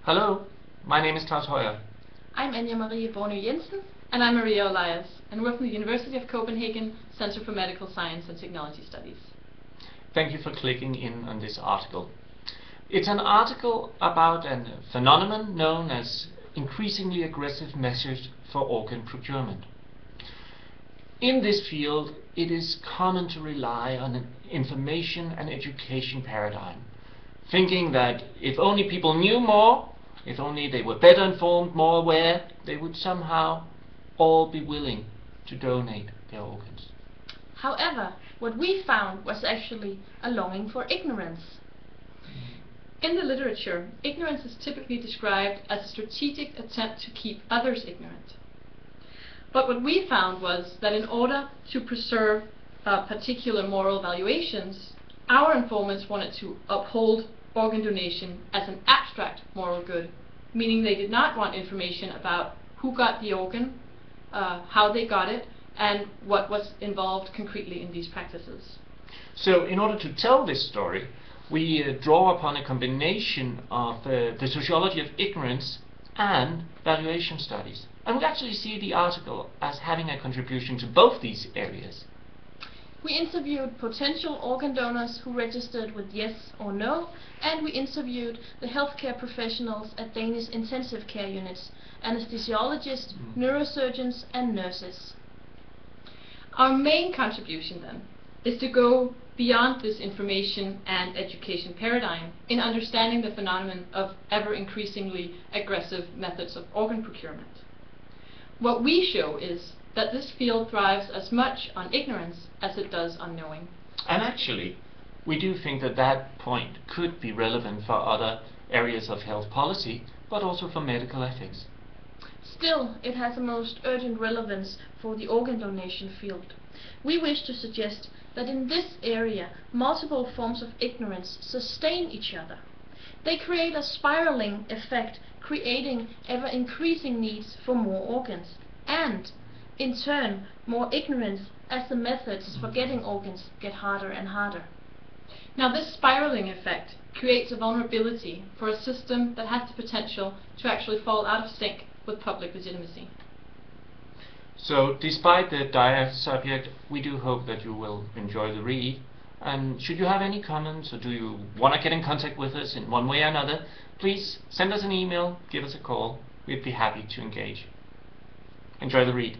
Hello, my name is Klaus Høyer. I'm Anja Marie Bornø Jensen, and I'm Maria Elias, and we're from the University of Copenhagen Center for Medical Science and Technology Studies. Thank you for clicking in on this article. It's an article about a phenomenon known as increasingly aggressive measures for organ procurement. In this field, it is common to rely on an information and education paradigm, thinking that if only people knew more, if only they were better informed, more aware, they would somehow all be willing to donate their organs. However, what we found was actually a longing for ignorance. In the literature, ignorance is typically described as a strategic attempt to keep others ignorant. But what we found was that in order to preserve particular moral valuations, our informants wanted to uphold organ donation as an abstract moral good, meaning they did not want information about who got the organ, how they got it, and what was involved concretely in these practices. So in order to tell this story, we draw upon a combination of the sociology of ignorance and valuation studies. And we actually see the article as having a contribution to both these areas. We interviewed potential organ donors who registered with yes or no, and we interviewed the healthcare professionals at Danish intensive care units, anesthesiologists, neurosurgeons and nurses. Our main contribution then is to go beyond this information and education paradigm in understanding the phenomenon of ever increasingly aggressive methods of organ procurement. What we show is that this field thrives as much on ignorance as it does on knowing. And actually, we do think that that point could be relevant for other areas of health policy, but also for medical ethics. Still, it has a most urgent relevance for the organ donation field. We wish to suggest that in this area, multiple forms of ignorance sustain each other. They create a spiraling effect, creating ever-increasing needs for more organs, and, in turn, more ignorance as the methods for getting organs get harder and harder. Now, this spiraling effect creates a vulnerability for a system that has the potential to actually fall out of sync with public legitimacy. So, despite the dire subject, we do hope that you will enjoy the read. And should you have any comments, or do you want to get in contact with us in one way or another, please send us an email, give us a call. We'd be happy to engage. Enjoy the read.